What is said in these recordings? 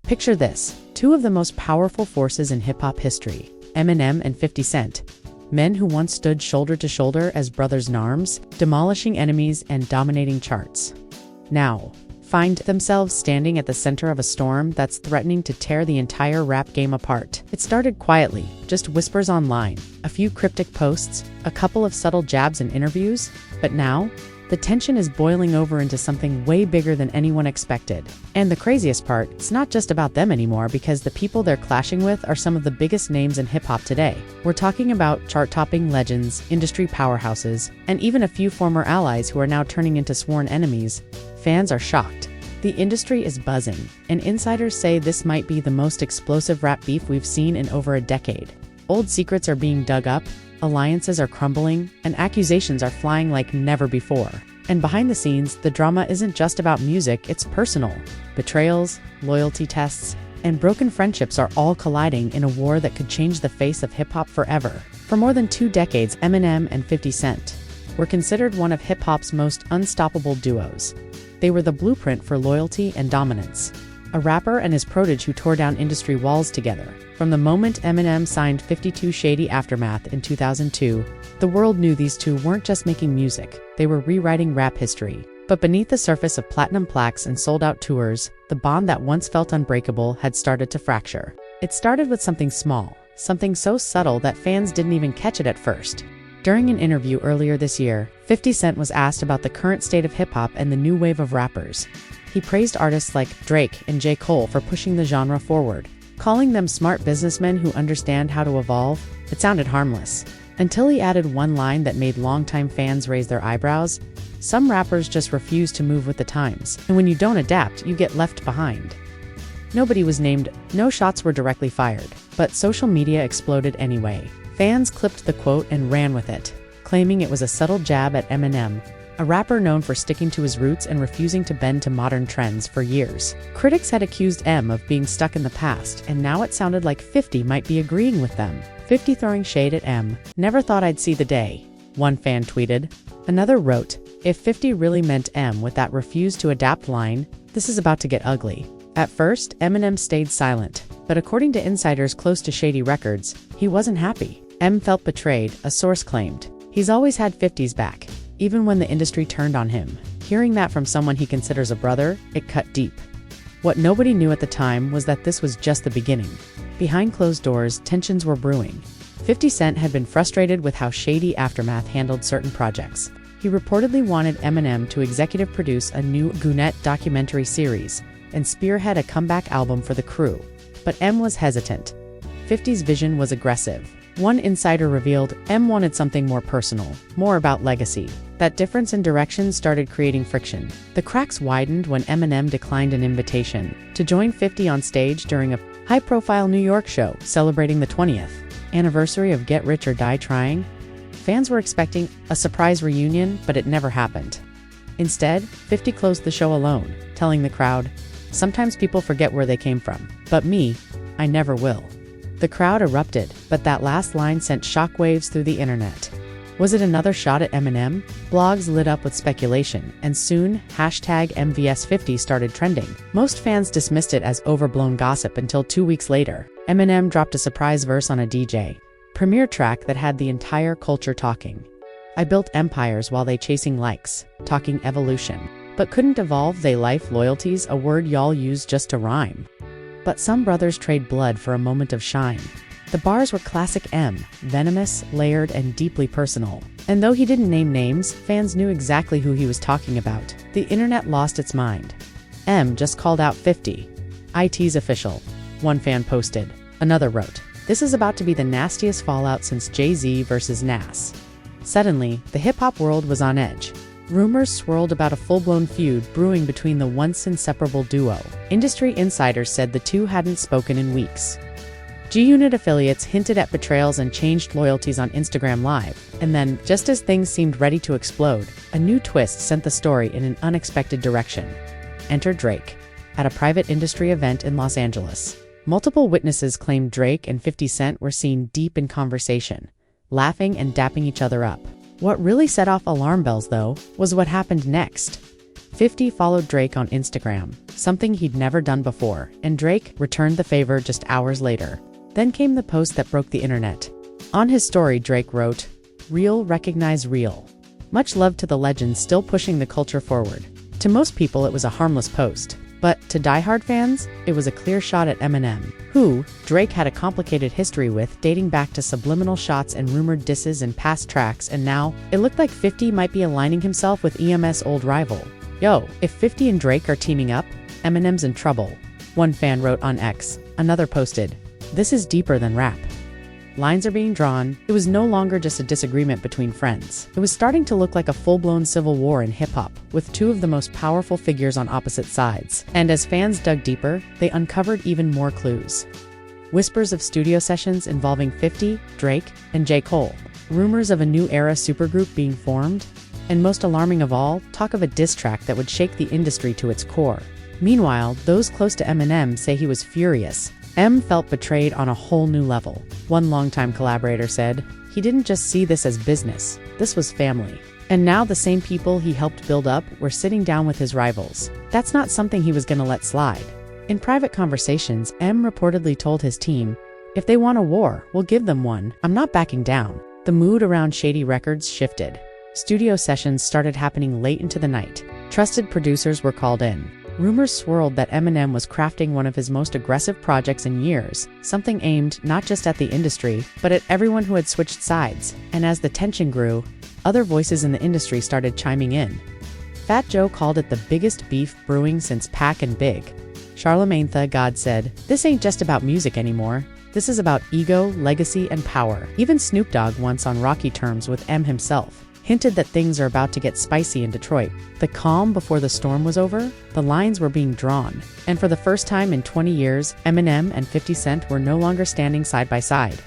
Picture this, two of the most powerful forces in hip-hop history, Eminem and 50 Cent. Men who once stood shoulder to shoulder as brothers in arms, demolishing enemies and dominating charts. Now, find themselves standing at the center of a storm that's threatening to tear the entire rap game apart. It started quietly, just whispers online, a few cryptic posts, a couple of subtle jabs in interviews, but now, the tension is boiling over into something way bigger than anyone expected. And the craziest part, it's not just about them anymore because the people they're clashing with are some of the biggest names in hip-hop today. We're talking about chart-topping legends, industry powerhouses, and even a few former allies who are now turning into sworn enemies. Fans are shocked. The industry is buzzing, and insiders say this might be the most explosive rap beef we've seen in over a decade. Old secrets are being dug up, alliances are crumbling, and accusations are flying like never before. And behind the scenes, the drama isn't just about music, it's personal. Betrayals, loyalty tests, and broken friendships are all colliding in a war that could change the face of hip-hop forever. For more than 2 decades, Eminem and 50 Cent were considered one of hip-hop's most unstoppable duos. They were the blueprint for loyalty and dominance. A rapper and his protege who tore down industry walls together. From the moment Eminem signed 52 Shady Aftermath in 2002, the world knew these two weren't just making music, they were rewriting rap history. But beneath the surface of platinum plaques and sold-out tours, the bond that once felt unbreakable had started to fracture. It started with something small, something so subtle that fans didn't even catch it at first. During an interview earlier this year, 50 Cent was asked about the current state of hip-hop and the new wave of rappers. He praised artists like Drake and J. Cole for pushing the genre forward, calling them smart businessmen who understand how to evolve. It sounded harmless. Until he added one line that made longtime fans raise their eyebrows. Some rappers just refuse to move with the times, and when you don't adapt, you get left behind. Nobody was named, no shots were directly fired, but social media exploded anyway. Fans clipped the quote and ran with it, claiming it was a subtle jab at Eminem, a rapper known for sticking to his roots and refusing to bend to modern trends for years. Critics had accused M of being stuck in the past, and now it sounded like 50 might be agreeing with them. 50 throwing shade at M. Never thought I'd see the day, one fan tweeted. Another wrote, if 50 really meant M with that refuse to adapt line, this is about to get ugly. At first, Eminem stayed silent, but according to insiders close to Shady Records, he wasn't happy. M felt betrayed, a source claimed. He's always had 50's back, even when the industry turned on him. Hearing that from someone he considers a brother, it cut deep. What nobody knew at the time was that this was just the beginning. Behind closed doors, tensions were brewing. 50 Cent had been frustrated with how Shady Aftermath handled certain projects. He reportedly wanted Eminem to executive produce a new Gannett documentary series and spearhead a comeback album for the crew. But M was hesitant. 50's vision was aggressive. One insider revealed M wanted something more personal, more about legacy. That difference in direction started creating friction. The cracks widened when Eminem declined an invitation to join 50 on stage during a high-profile New York show celebrating the 20th anniversary of Get Rich or Die Trying. Fans were expecting a surprise reunion, but it never happened. Instead, 50 closed the show alone, telling the crowd, "Sometimes people forget where they came from, but me, I never will." The crowd erupted, but that last line sent shockwaves through the internet. Was it another shot at Eminem? Blogs lit up with speculation, and soon, #MVS50 started trending. Most fans dismissed it as overblown gossip until 2 weeks later, Eminem dropped a surprise verse on a DJ Premiere track that had the entire culture talking. I built empires while they chasing likes, talking evolution, but couldn't evolve they life loyalties, a word y'all use just to rhyme. But some brothers trade blood for a moment of shine. The bars were classic M, venomous, layered, and deeply personal. And though he didn't name names, fans knew exactly who he was talking about. The internet lost its mind. M just called out 50. IT's official, one fan posted. Another wrote, this is about to be the nastiest fallout since Jay-Z versus Nas. Suddenly, the hip-hop world was on edge. Rumors swirled about a full-blown feud brewing between the once inseparable duo. Industry insiders said the two hadn't spoken in weeks. G-Unit affiliates hinted at betrayals and changed loyalties on Instagram Live. And then, just as things seemed ready to explode, a new twist sent the story in an unexpected direction. Enter Drake. At a private industry event in Los Angeles, multiple witnesses claimed Drake and 50 Cent were seen deep in conversation, laughing and dapping each other up. What really set off alarm bells, though, was what happened next. 50 followed Drake on Instagram, something he'd never done before, and Drake returned the favor just hours later. Then came the post that broke the internet. On his story, Drake wrote, "Real recognize real. Much love to the legend still pushing the culture forward." To most people, it was a harmless post. But to diehard fans, it was a clear shot at Eminem, who Drake had a complicated history with, dating back to subliminal shots and rumored disses in past tracks, and now it looked like 50 might be aligning himself with EMS' old rival. Yo, if 50 and Drake are teaming up, Eminem's in trouble. One fan wrote on X, another posted, "This is deeper than rap." Lines are being drawn. It was no longer just a disagreement between friends. It was starting to look like a full-blown civil war in hip-hop, with two of the most powerful figures on opposite sides. And as fans dug deeper, they uncovered even more clues. Whispers of studio sessions involving 50, Drake, and J. Cole. Rumors of a new era supergroup being formed. And most alarming of all, talk of a diss track that would shake the industry to its core. Meanwhile, those close to Eminem say he was furious. M felt betrayed on a whole new level. One longtime collaborator said, "He didn't just see this as business, this was family." And now the same people he helped build up were sitting down with his rivals. That's not something he was gonna let slide. In private conversations, M reportedly told his team, "If they want a war, we'll give them one. I'm not backing down." The mood around Shady Records shifted. Studio sessions started happening late into the night. Trusted producers were called in. Rumors swirled that Eminem was crafting one of his most aggressive projects in years, something aimed not just at the industry, but at everyone who had switched sides. And as the tension grew, other voices in the industry started chiming in. Fat Joe called it the biggest beef brewing since Pac and Big. Charlemagne the God said, "This ain't just about music anymore. This is about ego, legacy, and power." Even Snoop Dogg, once on rocky terms with M himself, hinted that things are about to get spicy in Detroit. The calm before the storm was over, the lines were being drawn. And for the first time in 20 years, Eminem and 50 Cent were no longer standing side by side.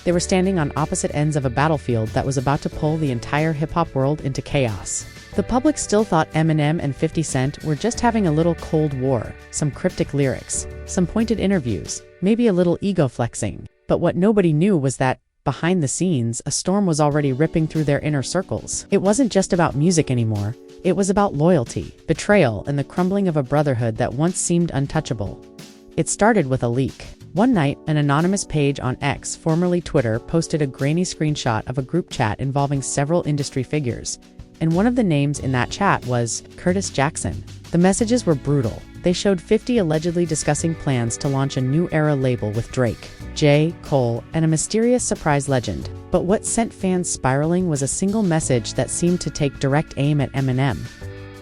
They were standing on opposite ends of a battlefield that was about to pull the entire hip-hop world into chaos. The public still thought Eminem and 50 Cent were just having a little Cold War, some cryptic lyrics, some pointed interviews, maybe a little ego flexing. But what nobody knew was that, behind the scenes, a storm was already ripping through their inner circles. It wasn't just about music anymore. It was about loyalty, betrayal, and the crumbling of a brotherhood that once seemed untouchable. It started with a leak. One night, an anonymous page on X, formerly Twitter, posted a grainy screenshot of a group chat involving several industry figures. And one of the names in that chat was Curtis Jackson. The messages were brutal. They showed 50 allegedly discussing plans to launch a new era label with Drake, J. Cole, and a mysterious surprise legend. But what sent fans spiraling was a single message that seemed to take direct aim at Eminem.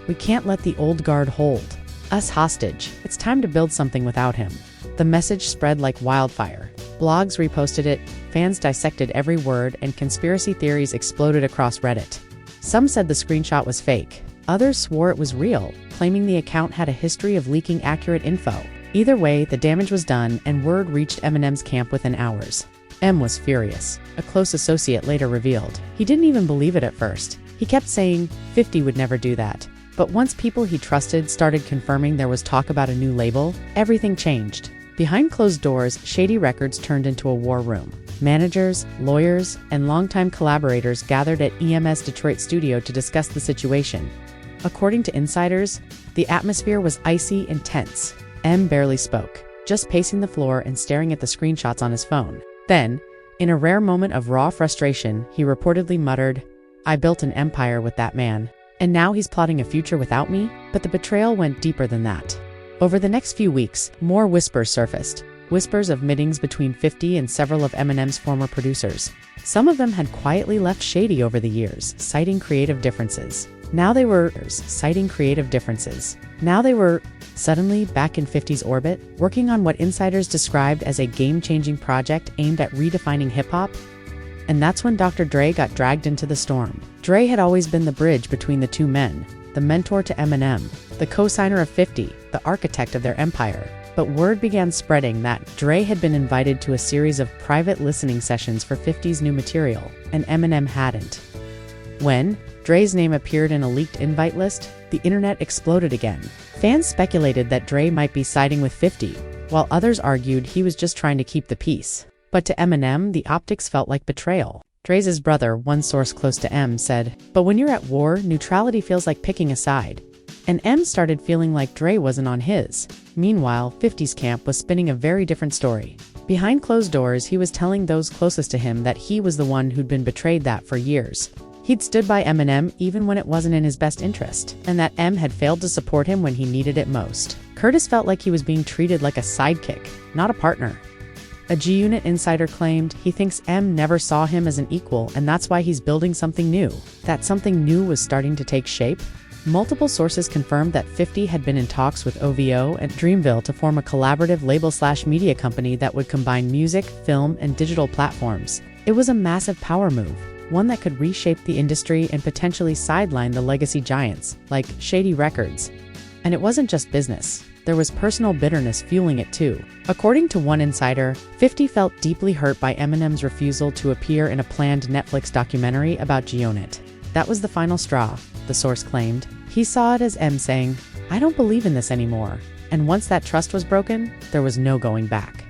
"We can't let the old guard hold us hostage. It's time to build something without him." The message spread like wildfire. Blogs reposted it, fans dissected every word, and conspiracy theories exploded across Reddit. Some said the screenshot was fake. Others swore it was real, claiming the account had a history of leaking accurate info. Either way, the damage was done, and word reached Eminem's camp within hours. M was furious. A close associate later revealed. He didn't even believe it at first. He kept saying 50 would never do that. But once people he trusted started confirming there was talk about a new label, everything changed. Behind closed doors, Shady Records turned into a war room. Managers, lawyers, and longtime collaborators gathered at EMS Detroit studio to discuss the situation. According to insiders, the atmosphere was icy and tense. M barely spoke, just pacing the floor and staring at the screenshots on his phone. Then, in a rare moment of raw frustration, he reportedly muttered, "I built an empire with that man, and now he's plotting a future without me?" But the betrayal went deeper than that. Over the next few weeks, more whispers surfaced. Whispers of meetings between 50 and several of Eminem's former producers. Some of them had quietly left Shady over the years, citing creative differences. Now they were suddenly back in 50's orbit, working on what insiders described as a game-changing project aimed at redefining hip-hop. And that's when Dr. Dre got dragged into the storm. Dre had always been the bridge between the two men, the mentor to Eminem, the co-signer of 50, the architect of their empire. But word began spreading that Dre had been invited to a series of private listening sessions for 50's new material, and Eminem hadn't. When Dre's name appeared in a leaked invite list, the internet exploded again. Fans speculated that Dre might be siding with 50, while others argued he was just trying to keep the peace. But to Eminem, the optics felt like betrayal. Dre's brother, one source close to M, said, "But when you're at war, neutrality feels like picking a side. And M started feeling like Dre wasn't on his. Meanwhile, 50's camp was spinning a very different story. Behind closed doors, he was telling those closest to him that he was the one who'd been betrayed that for years. He'd stood by Eminem even when it wasn't in his best interest, and that M had failed to support him when he needed it most. Curtis felt like he was being treated like a sidekick, not a partner. A G-Unit insider claimed he thinks M never saw him as an equal, and that's why he's building something new. That something new was starting to take shape. Multiple sources confirmed that 50 had been in talks with OVO and Dreamville to form a collaborative label/media company that would combine music, film, and digital platforms. It was a massive power move, one that could reshape the industry and potentially sideline the legacy giants, like Shady Records. And it wasn't just business. There was personal bitterness fueling it too. According to one insider, 50 felt deeply hurt by Eminem's refusal to appear in a planned Netflix documentary about G-Unit. That was the final straw, the source claimed. He saw it as M saying, "I don't believe in this anymore." And once that trust was broken, there was no going back.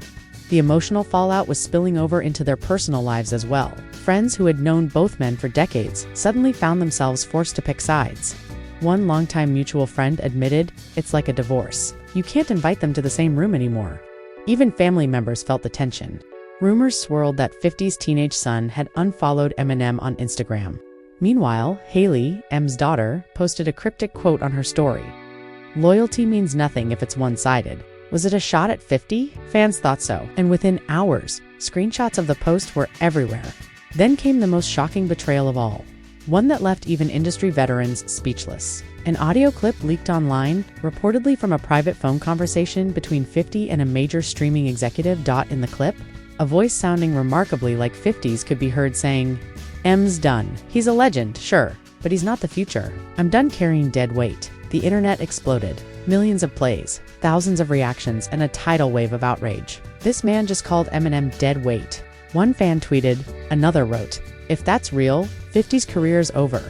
The emotional fallout was spilling over into their personal lives as well. Friends who had known both men for decades suddenly found themselves forced to pick sides. One longtime mutual friend admitted, "It's like a divorce. You can't invite them to the same room anymore." Even family members felt the tension. Rumors swirled that 50's teenage son had unfollowed Eminem on Instagram. Meanwhile, Haley, M's daughter, posted a cryptic quote on her story. "Loyalty means nothing if it's one-sided." Was it a shot at 50? Fans thought so, and within hours, screenshots of the post were everywhere. Then came the most shocking betrayal of all, one that left even industry veterans speechless. An audio clip leaked online, reportedly from a private phone conversation between 50 and a major streaming executive. In the clip, a voice sounding remarkably like 50's could be heard saying, "M's done. He's a legend, sure, but he's not the future. I'm done carrying dead weight." The internet exploded. Millions of plays, thousands of reactions, and a tidal wave of outrage. This man just called Eminem dead weight. One fan tweeted, another wrote, "If that's real, 50's career's over."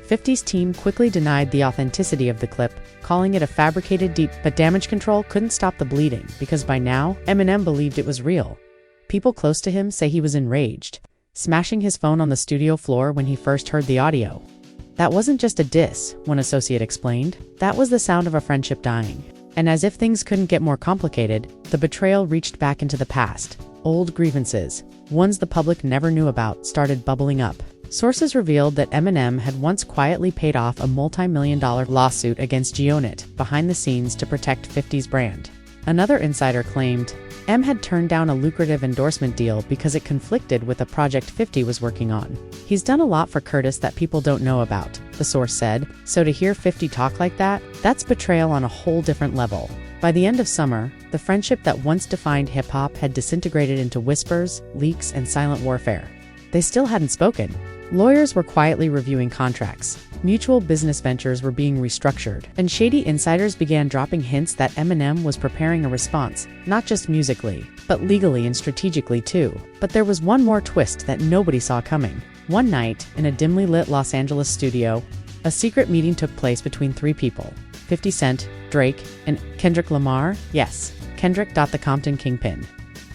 50's team quickly denied the authenticity of the clip, calling it a fabricated but damage control couldn't stop the bleeding because by now, Eminem believed it was real. People close to him say he was enraged, smashing his phone on the studio floor when he first heard the audio. That wasn't just a diss, one associate explained. That was the sound of a friendship dying. And as if things couldn't get more complicated, the betrayal reached back into the past. Old grievances, ones the public never knew about, started bubbling up. Sources revealed that Eminem had once quietly paid off a multi-million-dollar lawsuit against G-Unit behind the scenes to protect 50's brand. Another insider claimed M had turned down a lucrative endorsement deal because it conflicted with a project 50 was working on. "He's done a lot for Curtis that people don't know about," the source said, so to hear 50 talk like that, that's betrayal on a whole different level. By the end of summer, the friendship that once defined hip-hop had disintegrated into whispers, leaks, and silent warfare. They still hadn't spoken. Lawyers were quietly reviewing contracts. Mutual business ventures were being restructured, and shady insiders began dropping hints that Eminem was preparing a response, not just musically, but legally and strategically too. But there was one more twist that nobody saw coming. One night, in a dimly lit Los Angeles studio, a secret meeting took place between three people: 50 Cent, Drake, and Kendrick Lamar. Yes, Kendrick, the Compton kingpin,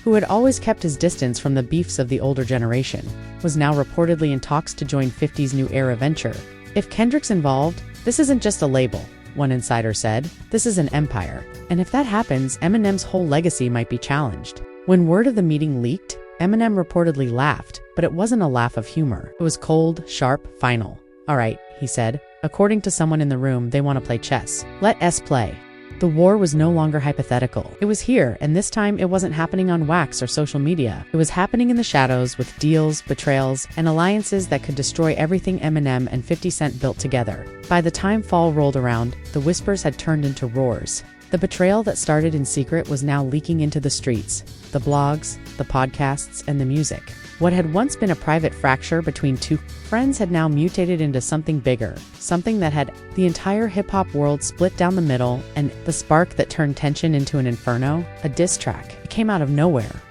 who had always kept his distance from the beefs of the older generation, was now reportedly in talks to join 50's new era venture. "If Kendrick's involved, this isn't just a label," one insider said. "This is an empire. And if that happens, Eminem's whole legacy might be challenged." When word of the meeting leaked, Eminem reportedly laughed, but it wasn't a laugh of humor. It was cold, sharp, final. "All right," he said. "According to someone in the room, they want to play chess. Let us play." The war was no longer hypothetical. It was here, and this time it wasn't happening on wax or social media. It was happening in the shadows with deals, betrayals, and alliances that could destroy everything Eminem and 50 Cent built together. By the time fall rolled around, the whispers had turned into roars. The betrayal that started in secret was now leaking into the streets, the blogs, the podcasts, and the music. What had once been a private fracture between two friends had now mutated into something bigger, something that had the entire hip-hop world split down the middle, and the spark that turned tension into an inferno, a diss track. It came out of nowhere.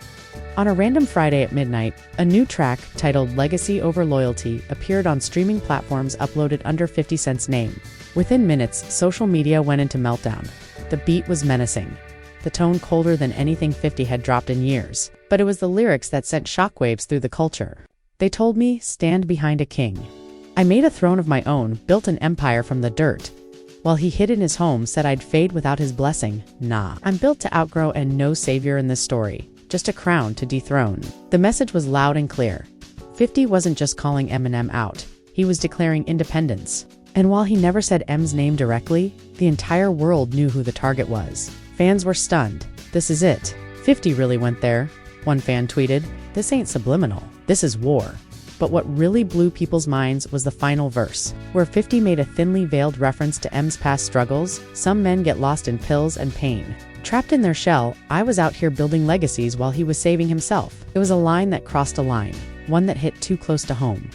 On a random Friday at midnight, a new track titled Legacy Over Loyalty appeared on streaming platforms uploaded under 50 Cent's name. Within minutes, social media went into meltdown. The beat was menacing, the tone colder than anything 50 had dropped in years. But it was the lyrics that sent shockwaves through the culture. They told me, "Stand behind a king. I made a throne of my own, built an empire from the dirt. while he hid in his home said I'd fade without his blessing. Nah, I'm built to outgrow and no savior in this story. Just a crown to dethrone. The message was loud and clear. 50 wasn't just calling Eminem out. He was declaring independence. And while he never said M's name directly, the entire world knew who the target was. Fans were stunned. This is it. 50 really went there. One fan tweeted, "This ain't subliminal. This is war." But what really blew people's minds was the final verse, where 50 made a thinly veiled reference to M's past struggles. Some men get lost in pills and pain. Trapped in their shell, I was out here building legacies while he was saving himself. It was a line that crossed a line, one that hit too close to home.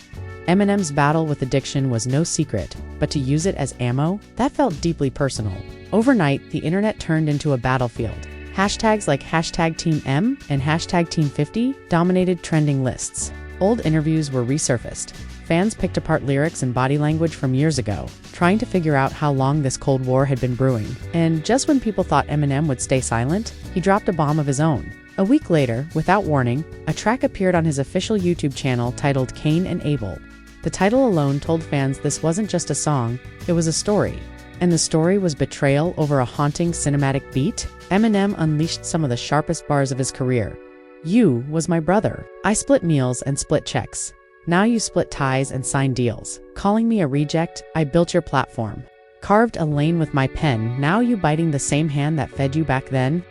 Eminem's battle with addiction was no secret, but to use it as ammo, that felt deeply personal. Overnight, the internet turned into a battlefield. Hashtags like #TeamM and #Team50 dominated trending lists. Old interviews were resurfaced. Fans picked apart lyrics and body language from years ago, trying to figure out how long this Cold War had been brewing. And just when people thought Eminem would stay silent, he dropped a bomb of his own. A week later, without warning, a track appeared on his official YouTube channel titled Cain and Abel. The title alone told fans this wasn't just a song, it was a story. And the story was betrayal over a haunting cinematic beat. Eminem unleashed some of the sharpest bars of his career. "You was my brother. I split meals and split checks. Now you split ties and sign deals. Calling me a reject, I built your platform. Carved a lane with my pen, now you biting the same hand that fed you back then?"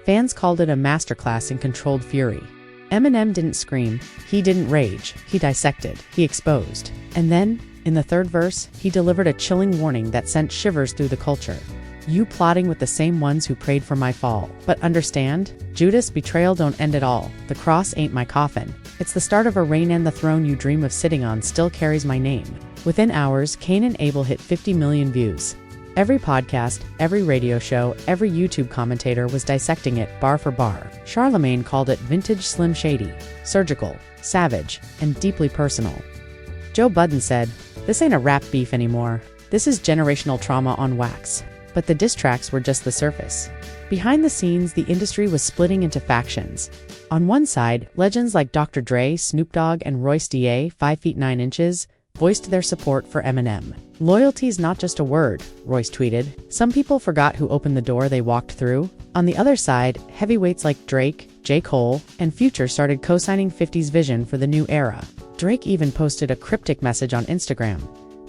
Fans called it a masterclass in controlled fury. Eminem didn't scream, he didn't rage, he dissected, he exposed. And then, in the third verse, he delivered a chilling warning that sent shivers through the culture. "You plotting with the same ones who prayed for my fall. But understand, Judas, betrayal don't end at all. The cross ain't my coffin. It's the start of a reign, and the throne you dream of sitting on still carries my name." Within hours, Cain and Abel hit 50 million views. Every podcast, every radio show, every YouTube commentator was dissecting it bar for bar. Charlemagne called it vintage Slim Shady, surgical, savage, and deeply personal. Joe Budden said, "This ain't a rap beef anymore. This is generational trauma on wax." But the diss tracks were just the surface. Behind the scenes, the industry was splitting into factions. On one side, legends like Dr. Dre, Snoop Dogg, and Royce da 5 feet 9 inches voiced their support for Eminem. "Loyalty's not just a word," Royce tweeted. "Some people forgot who opened the door they walked through." On the other side, heavyweights like Drake, J. Cole, and Future started co-signing 50's vision for the new era. Drake even posted a cryptic message on Instagram.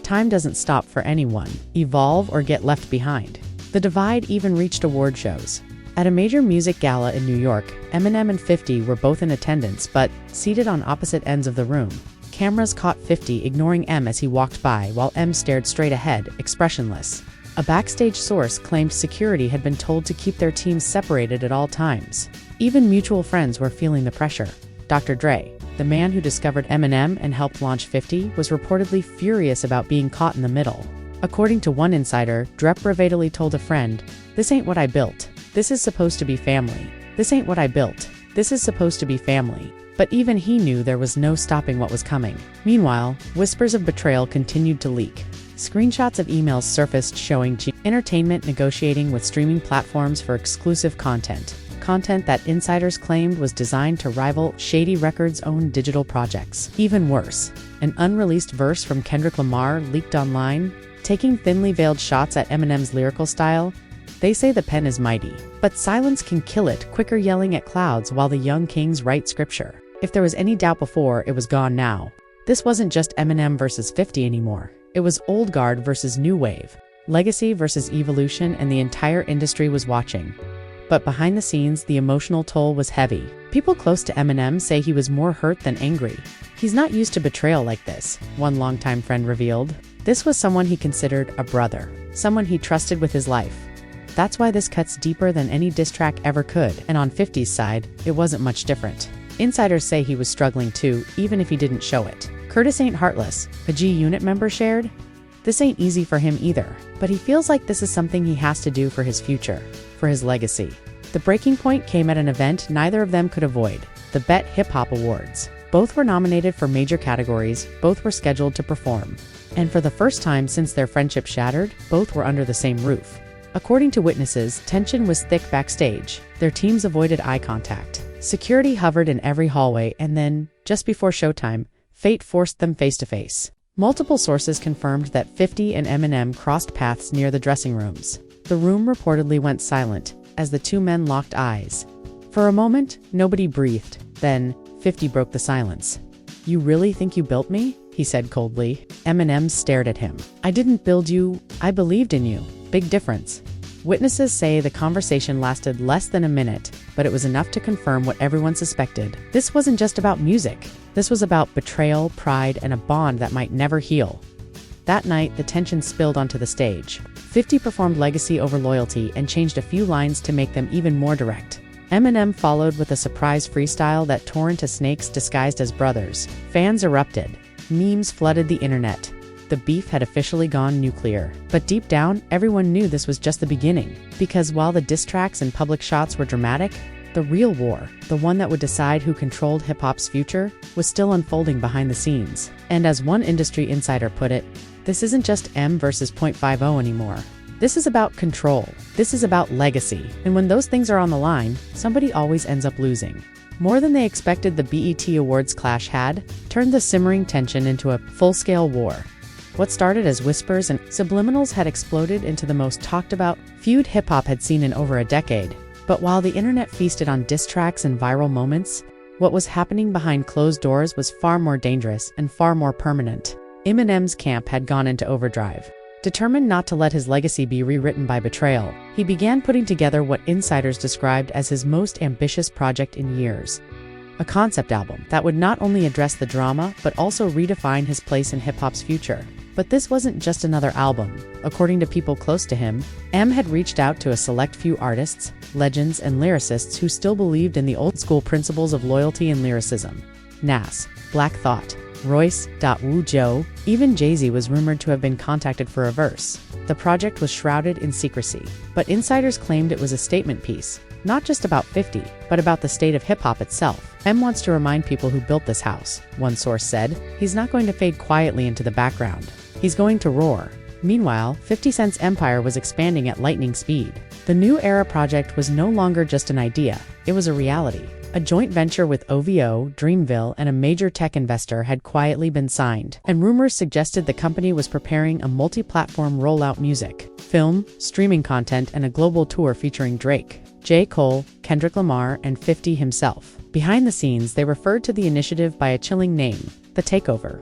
"Time doesn't stop for anyone. Evolve or get left behind." The divide even reached award shows. At a major music gala in New York, Eminem and 50 were both in attendance but seated on opposite ends of the room. Cameras caught 50 ignoring M as he walked by while M stared straight ahead, expressionless. A backstage source claimed security had been told to keep their teams separated at all times. Even mutual friends were feeling the pressure. Dr. Dre, the man who discovered Eminem and helped launch 50, was reportedly furious about being caught in the middle. According to one insider, Dre privately told a friend, "This ain't what I built. This is supposed to be family. This ain't what I built. This is supposed to be family." But even he knew there was no stopping what was coming. Meanwhile, whispers of betrayal continued to leak. Screenshots of emails surfaced showing Entertainment negotiating with streaming platforms for exclusive content that insiders claimed was designed to rival Shady Records' own digital projects. Even worse, an unreleased verse from Kendrick Lamar leaked online, taking thinly veiled shots at Eminem's lyrical style. They say the pen is mighty, but silence can kill it, quicker yelling at clouds while the young kings write scripture. If there was any doubt before, it was gone now. This wasn't just Eminem versus 50 anymore. It was old guard versus new wave, legacy versus evolution, and the entire industry was watching. But behind the scenes, the emotional toll was heavy. People close to Eminem say he was more hurt than angry. "He's not used to betrayal like this," one longtime friend revealed. This was someone he considered a brother, someone he trusted with his life. That's why this cuts deeper than any diss track ever could, and on 50's side, it wasn't much different. Insiders say he was struggling too, even if he didn't show it. "Curtis ain't heartless," a G-Unit member shared. "This ain't easy for him either, but he feels like this is something he has to do for his future, for his legacy." The breaking point came at an event neither of them could avoid, the BET Hip Hop Awards. Both were nominated for major categories, both were scheduled to perform. And for the first time since their friendship shattered, both were under the same roof. According to witnesses, tension was thick backstage. Their teams avoided eye contact. Security hovered in every hallway, and then, just before showtime, fate forced them face to face. Multiple sources confirmed that 50 and Eminem crossed paths near the dressing rooms. The room reportedly went silent as the two men locked eyes. For a moment, nobody breathed. Then, 50 broke the silence. "You really think you built me?" he said coldly. Eminem stared at him. "I didn't build you, I believed in you. Big difference." Witnesses say the conversation lasted less than a minute, but it was enough to confirm what everyone suspected. This wasn't just about music. This was about betrayal, pride, and a bond that might never heal. That night, the tension spilled onto the stage. 50 performed Legacy over Loyalty and changed a few lines to make them even more direct. Eminem followed with a surprise freestyle that tore into snakes disguised as brothers. Fans erupted. Memes flooded the internet. The beef had officially gone nuclear. But deep down, everyone knew this was just the beginning. Because while the diss tracks and public shots were dramatic, the real war, the one that would decide who controlled hip-hop's future, was still unfolding behind the scenes. And as one industry insider put it, this isn't just M versus .50 anymore. This is about control. This is about legacy. And when those things are on the line, somebody always ends up losing. More than they expected, the BET Awards clash had turned the simmering tension into a full-scale war. What started as whispers and subliminals had exploded into the most talked-about feud hip-hop had seen in over a decade. But while the internet feasted on diss tracks and viral moments, what was happening behind closed doors was far more dangerous and far more permanent. Eminem's camp had gone into overdrive. Determined not to let his legacy be rewritten by betrayal, he began putting together what insiders described as his most ambitious project in years. A concept album that would not only address the drama, but also redefine his place in hip-hop's future. But this wasn't just another album. According to people close to him, M had reached out to a select few artists, legends, and lyricists who still believed in the old-school principles of loyalty and lyricism. Nas, Black Thought, Royce, Wu Joe, even Jay-Z was rumored to have been contacted for a verse. The project was shrouded in secrecy, but insiders claimed it was a statement piece, not just about 50, but about the state of hip-hop itself. M wants to remind people who built this house, one source said. He's not going to fade quietly into the background. He's going to roar. Meanwhile, 50 Cent's empire was expanding at lightning speed. The New Era project was no longer just an idea, it was a reality. A joint venture with OVO, Dreamville, and a major tech investor had quietly been signed, and rumors suggested the company was preparing a multi-platform rollout: music, film, streaming content, and a global tour featuring Drake, J. Cole, Kendrick Lamar, and 50 himself. Behind the scenes, they referred to the initiative by a chilling name: The Takeover.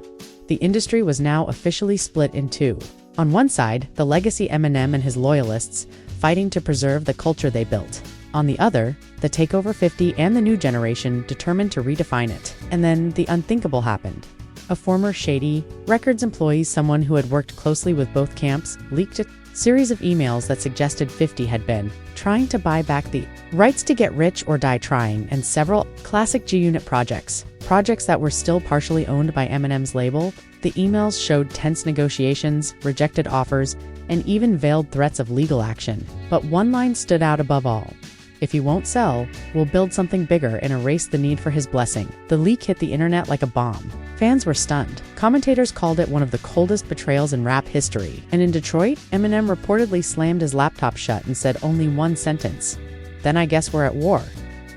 The industry was now officially split in two. On one side, the legacy Eminem and his loyalists, fighting to preserve the culture they built. On the other, the Takeover 50 and the new generation, determined to redefine it. And then the unthinkable happened. A former Shady Records employee, someone who had worked closely with both camps, leaked a series of emails that suggested 50 had been trying to buy back the rights to Get Rich or Die Trying and several classic G-Unit projects that were still partially owned by Eminem's label. The emails showed tense negotiations, rejected offers, and even veiled threats of legal action. But one line stood out above all: if he won't sell, we'll build something bigger and erase the need for his blessing. The leak hit the internet like a bomb. Fans were stunned. Commentators called it one of the coldest betrayals in rap history. And in Detroit, Eminem reportedly slammed his laptop shut and said only one sentence: "Then I guess we're at war."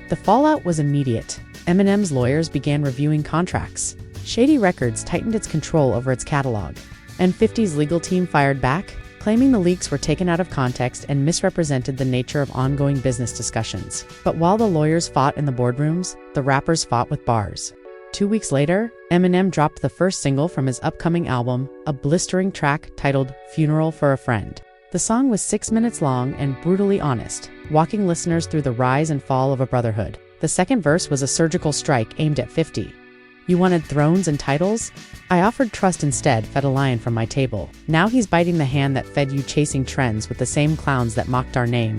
The fallout was immediate. Eminem's lawyers began reviewing contracts. Shady Records tightened its control over its catalog. And 50's legal team fired back, claiming the leaks were taken out of context and misrepresented the nature of ongoing business discussions. But while the lawyers fought in the boardrooms, the rappers fought with bars. 2 weeks later, Eminem dropped the first single from his upcoming album, a blistering track titled "Funeral for a Friend." The song was 6 minutes long and brutally honest, walking listeners through the rise and fall of a brotherhood. The second verse was a surgical strike aimed at 50. "You wanted thrones and titles? I offered trust instead, fed a lion from my table. Now he's biting the hand that fed you, chasing trends with the same clowns that mocked our name.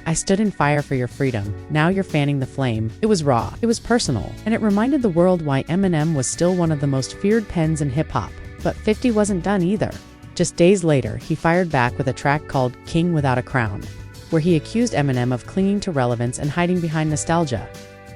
I stood in fire for your freedom, now you're fanning the flame." It was raw, it was personal, and it reminded the world why Eminem was still one of the most feared pens in hip-hop. But 50 wasn't done either. Just days later, he fired back with a track called "King Without a Crown," where he accused Eminem of clinging to relevance and hiding behind nostalgia.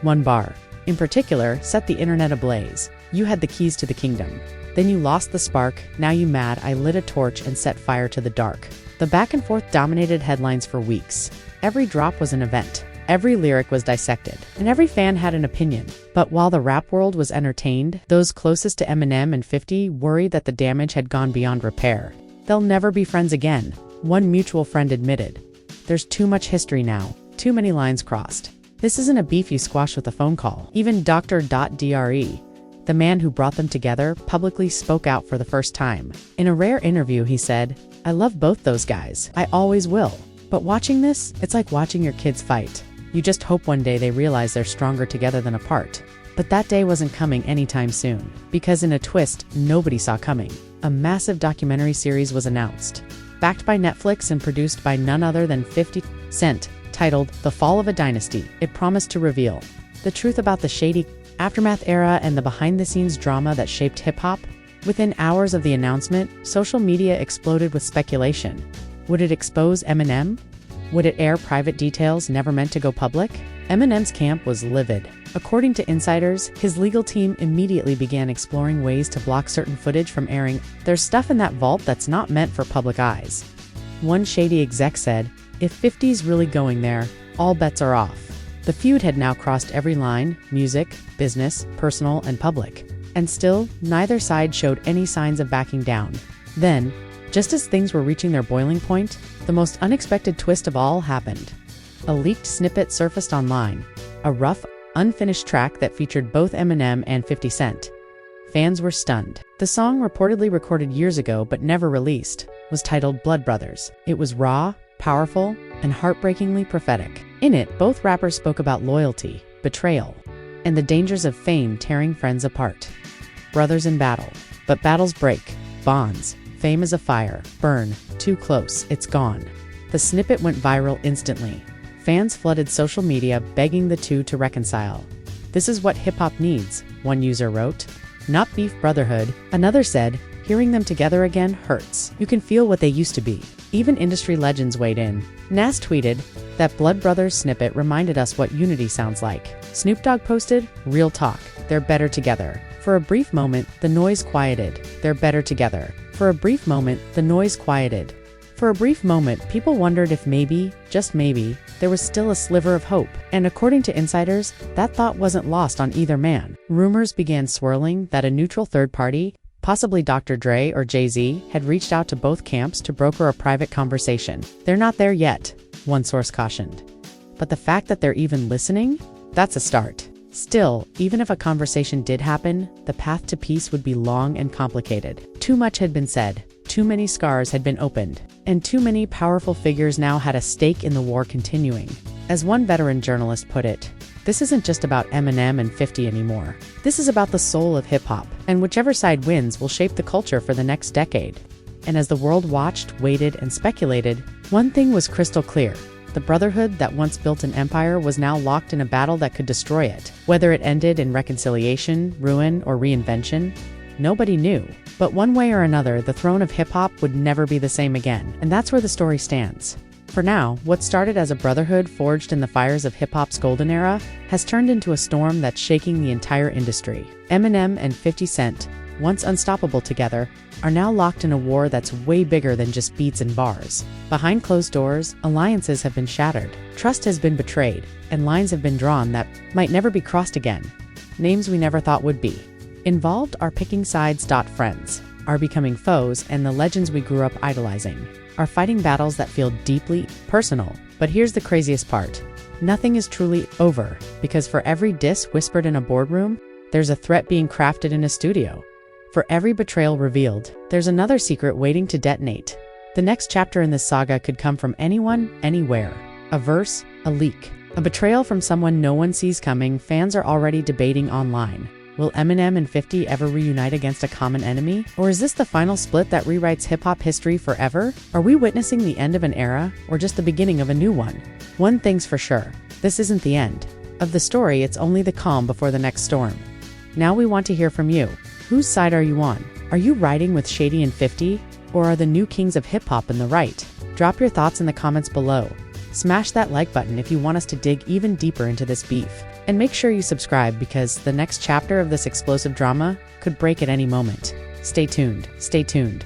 One bar, in particular, set the internet ablaze. "You had the keys to the kingdom. Then you lost the spark, now you mad, I lit a torch and set fire to the dark." The back and forth dominated headlines for weeks. Every drop was an event. Every lyric was dissected, and every fan had an opinion. But while the rap world was entertained, those closest to Eminem and 50 worried that the damage had gone beyond repair. They'll never be friends again, one mutual friend admitted. There's too much history now, too many lines crossed. This isn't a beef you squash with a phone call. Even Dr. Dre, the man who brought them together, publicly spoke out for the first time. In a rare interview, he said, "I love both those guys. I always will. But watching this, it's like watching your kids fight. You just hope one day they realize they're stronger together than apart." But that day wasn't coming anytime soon, because in a twist nobody saw coming, a massive documentary series was announced. Backed by Netflix and produced by none other than 50 Cent, titled The Fall of a Dynasty, it promised to reveal the truth about the shady aftermath era and the behind-the-scenes drama that shaped hip-hop. Within hours of the announcement, social media exploded with speculation. Would it expose Eminem? Would it air private details never meant to go public? Eminem's camp was livid. According to insiders, his legal team immediately began exploring ways to block certain footage from airing. There's stuff in that vault that's not meant for public eyes. One shady exec said, "If 50's really going there, all bets are off." The feud had now crossed every line: music, business, personal, and public. And still, neither side showed any signs of backing down. Then, just as things were reaching their boiling point, the most unexpected twist of all happened. A leaked snippet surfaced online, a rough, unfinished track that featured both Eminem and 50 Cent. Fans were stunned. The song, reportedly recorded years ago but never released, was titled Blood Brothers. It was raw, powerful, and heartbreakingly prophetic. In it, both rappers spoke about loyalty, betrayal, and the dangers of fame tearing friends apart. Brothers in battle. But battles break. Bonds. Fame is a fire. Burn. Too close. It's gone. The snippet went viral instantly. Fans flooded social media begging the two to reconcile. "This is what hip-hop needs," one user wrote. "Not beef brotherhood." Another said, "Hearing them together again hurts. You can feel what they used to be." Even industry legends weighed in. Nas tweeted, "That Blood Brothers snippet reminded us what unity sounds like." Snoop Dogg posted, "Real talk. They're better together." For a brief moment, the noise quieted. They're better together. For a brief moment, the noise quieted. For a brief moment, people wondered if maybe, just maybe, there was still a sliver of hope. And according to insiders, that thought wasn't lost on either man. Rumors began swirling that a neutral third party, possibly Dr. Dre or Jay-Z, had reached out to both camps to broker a private conversation. "They're not there yet," one source cautioned. But the fact that they're even listening? That's a start. Still, even if a conversation did happen, the path to peace would be long and complicated. Too much had been said, too many scars had been opened, and too many powerful figures now had a stake in the war continuing. As one veteran journalist put it, "This isn't just about Eminem and 50 anymore. This is about the soul of hip-hop, and whichever side wins will shape the culture for the next decade." And as the world watched, waited, and speculated, one thing was crystal clear. The brotherhood that once built an empire was now locked in a battle that could destroy it. Whether it ended in reconciliation, ruin, or reinvention, nobody knew. But one way or another, the throne of hip-hop would never be the same again. And that's where the story stands. For now, what started as a brotherhood forged in the fires of hip-hop's golden era has turned into a storm that's shaking the entire industry. Eminem and 50 Cent, once unstoppable together, are now locked in a war that's way bigger than just beats and bars. Behind closed doors, alliances have been shattered, trust has been betrayed, and lines have been drawn that might never be crossed again. Names we never thought would be. Involved are picking sides. Friends are becoming foes, and the legends we grew up idolizing are fighting battles that feel deeply personal. But here's the craziest part. Nothing is truly over, because for every diss whispered in a boardroom, there's a threat being crafted in a studio. For every betrayal revealed, there's another secret waiting to detonate. The next chapter in this saga could come from anyone, anywhere. A verse, a leak, a betrayal from someone no one sees coming. Fans are already debating online. Will Eminem and 50 ever reunite against a common enemy? Or is this the final split that rewrites hip-hop history forever? Are we witnessing the end of an era, or just the beginning of a new one? One thing's for sure, this isn't the end of the story, it's only the calm before the next storm. Now we want to hear from you. Whose side are you on? Are you riding with Shady and 50? Or are the new kings of hip-hop in the right? Drop your thoughts in the comments below. Smash that like button if you want us to dig even deeper into this beef. And make sure you subscribe, because the next chapter of this explosive drama could break at any moment. Stay tuned. Stay tuned.